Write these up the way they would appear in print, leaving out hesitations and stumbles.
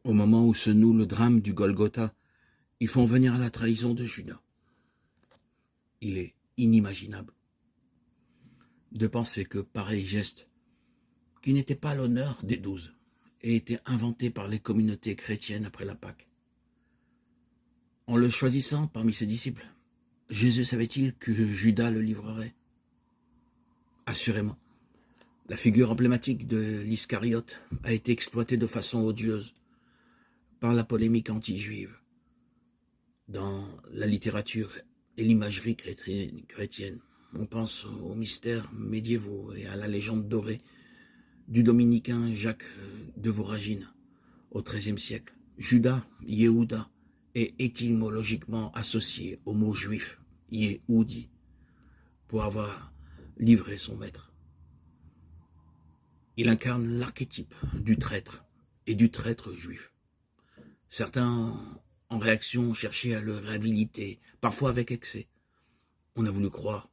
Au moment où se noue le drame du Golgotha, ils font venir à la trahison de Judas. Il est inimaginable de penser que pareil geste, qui n'était pas l'honneur des 12, ait été inventé par les communautés chrétiennes après la Pâque. En le choisissant parmi ses disciples, Jésus savait-il que Judas le livrerait? Assurément. La figure emblématique de l'Iscariote a été exploitée de façon odieuse par la polémique anti-juive dans la littérature et l'imagerie chrétienne. On pense aux mystères médiévaux et à la légende dorée du dominicain Jacques de Voragine au XIIIe siècle. Judas, Yehuda, est étymologiquement associé au mot juif, Yehoudi, pour avoir livré son maître. Il incarne l'archétype du traître et du traître juif. Certains, en réaction, cherchaient à le réhabiliter, parfois avec excès. On a voulu croire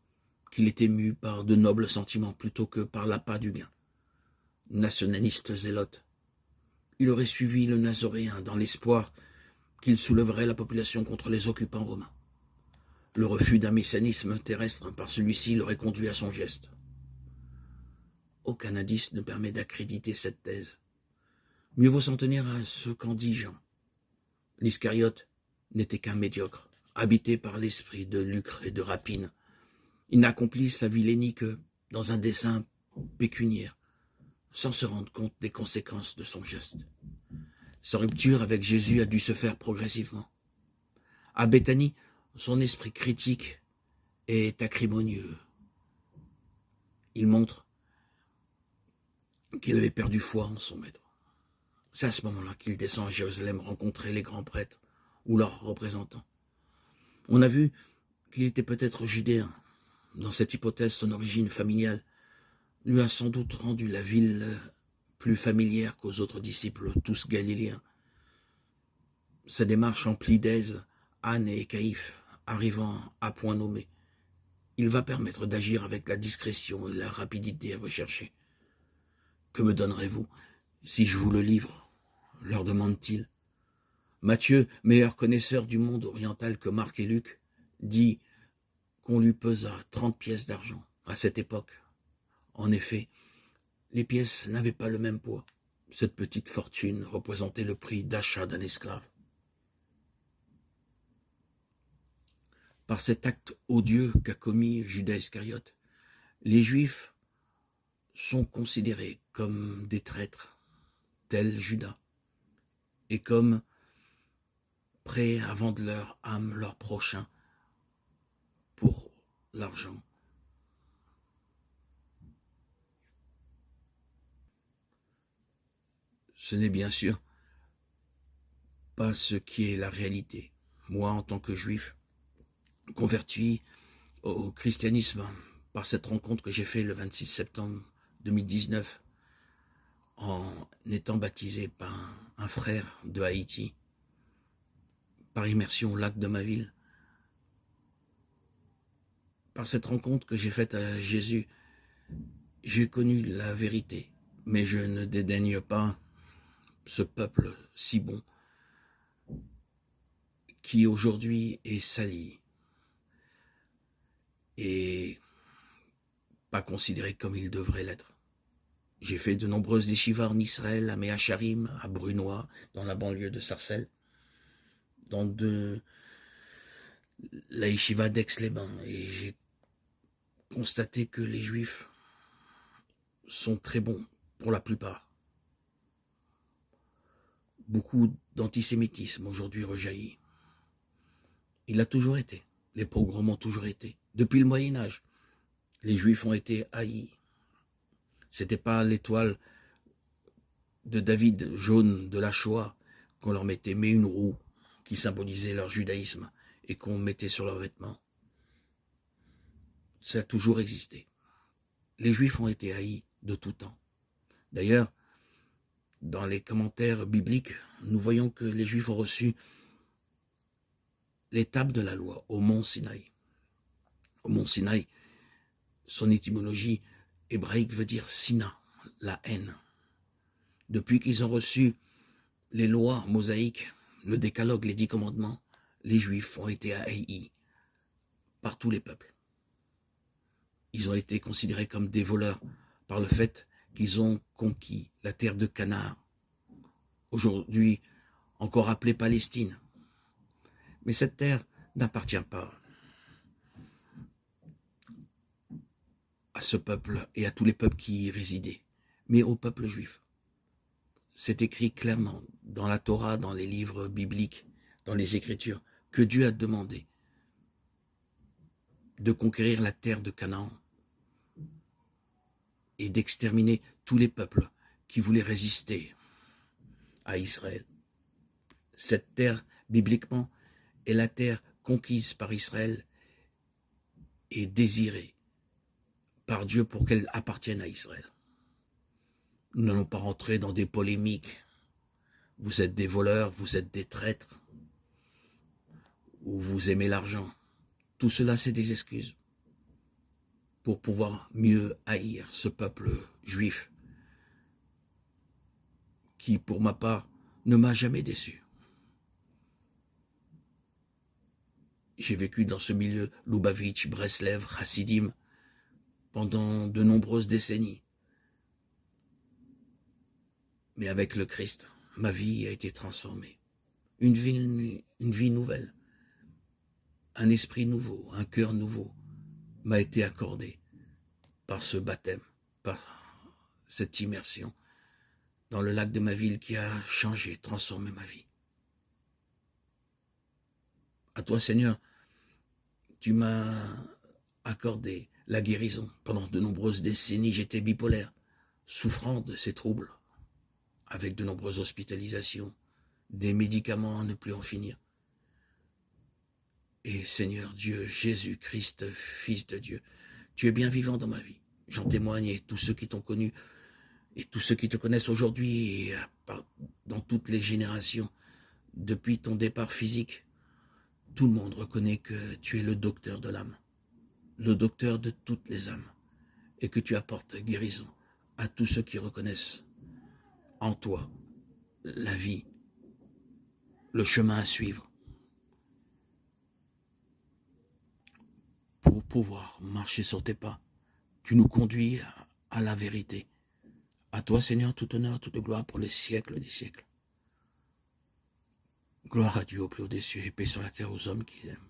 qu'il était mu par de nobles sentiments plutôt que par l'appât du gain. Nationaliste zélote, il aurait suivi le nazoréen dans l'espoir qu'il soulèverait la population contre les occupants romains. Le refus d'un messianisme terrestre par celui-ci l'aurait conduit à son geste. Aucun indice ne permet d'accréditer cette thèse. Mieux vaut s'en tenir à ce qu'en dit Jean. L'Iscariote n'était qu'un médiocre, habité par l'esprit de lucre et de rapine. Il n'accomplit sa vilainie que dans un dessein pécuniaire, sans se rendre compte des conséquences de son geste. Sa rupture avec Jésus a dû se faire progressivement. À Béthanie, son esprit critique est acrimonieux. Il montre qu'il avait perdu foi en son maître. C'est à ce moment-là qu'il descend à Jérusalem rencontrer les grands prêtres ou leurs représentants. On a vu qu'il était peut-être judéen. Dans cette hypothèse, son origine familiale lui a sans doute rendu la ville plus familière qu'aux autres disciples, tous galiléens. Sa démarche emplie d'aise, Anne et Caïphe, arrivant à point nommé, il va permettre d'agir avec la discrétion et la rapidité recherchée. « Que me donnerez-vous si je vous le livre ?» leur demande-t-il. Matthieu, meilleur connaisseur du monde oriental que Marc et Luc, dit qu'on lui pesa 30 pièces d'argent à cette époque. En effet, les pièces n'avaient pas le même poids. Cette petite fortune représentait le prix d'achat d'un esclave. Par cet acte odieux qu'a commis Judas Iscariote, les Juifs sont considérés comme des traîtres, tel Judas, et comme prêts à vendre leur âme, leur prochain, pour l'argent. Ce n'est bien sûr pas ce qui est la réalité. Moi, en tant que juif, converti au christianisme par cette rencontre que j'ai faite le 26 septembre 2019, en étant baptisé par un frère de Haïti, par immersion au lac de ma ville. Par cette rencontre que j'ai faite à Jésus, j'ai connu la vérité, mais je ne dédaigne pas ce peuple si bon qui aujourd'hui est sali et pas considéré comme il devrait l'être. J'ai fait de nombreuses yeshivas en Israël, à Méacharim, à Brunois, dans la banlieue de Sarcelles, dans la yeshiva d'Aix-les-Bains, et j'ai constaté que les Juifs sont très bons, pour la plupart. Beaucoup d'antisémitisme aujourd'hui rejaillit. Il a toujours été. Les pogroms ont toujours été. Depuis le Moyen-Âge, les Juifs ont été haïs. C'était pas l'étoile de David jaune de la Shoah qu'on leur mettait, mais une roue qui symbolisait leur judaïsme et qu'on mettait sur leurs vêtements. Ça a toujours existé. Les Juifs ont été haïs de tout temps. D'ailleurs, dans les commentaires bibliques, nous voyons que les Juifs ont reçu les tables de la loi au mont Sinaï. Au mont Sinaï, son étymologie hébraïque veut dire Sina, la haine. Depuis qu'ils ont reçu les lois mosaïques, le décalogue, les 10 commandements, les Juifs ont été haïs par tous les peuples. Ils ont été considérés comme des voleurs par le fait qu'ils ont conquis la terre de Canaan, aujourd'hui encore appelée Palestine. Mais cette terre n'appartient pas à ce peuple et à tous les peuples qui y résidaient, mais au peuple juif. C'est écrit clairement dans la Torah, dans les livres bibliques, dans les Écritures, que Dieu a demandé de conquérir la terre de Canaan et d'exterminer tous les peuples qui voulaient résister à Israël. Cette terre, bibliquement, est la terre conquise par Israël et désirée par Dieu pour qu'elle appartienne à Israël. Nous n'allons pas rentrer dans des polémiques. Vous êtes des voleurs, vous êtes des traîtres, ou vous aimez l'argent. Tout cela, c'est des excuses pour pouvoir mieux haïr ce peuple juif qui, pour ma part, ne m'a jamais déçu. J'ai vécu dans ce milieu Loubavitch, Breslev, Chassidim pendant de nombreuses décennies. Mais avec le Christ, ma vie a été transformée. Une vie nouvelle, un esprit nouveau, un cœur nouveau m'a été accordé par ce baptême, par cette immersion dans le lac de ma ville qui a changé, transformé ma vie. À toi, Seigneur, tu m'as accordé la guérison. Pendant de nombreuses décennies, j'étais bipolaire, souffrant de ces troubles, avec de nombreuses hospitalisations, des médicaments à ne plus en finir. Et Seigneur Dieu, Jésus-Christ, Fils de Dieu, tu es bien vivant dans ma vie. J'en témoigne et tous ceux qui t'ont connu et tous ceux qui te connaissent aujourd'hui et dans toutes les générations, depuis ton départ physique, tout le monde reconnaît que tu es le docteur de l'âme, le docteur de toutes les âmes, et que tu apportes guérison à tous ceux qui reconnaissent en toi la vie, le chemin à suivre pour pouvoir marcher sur tes pas. Tu nous conduis à la vérité. À toi, Seigneur, tout honneur, toute gloire pour les siècles des siècles. Gloire à Dieu au plus haut des cieux et paix sur la terre aux hommes qui l'aiment.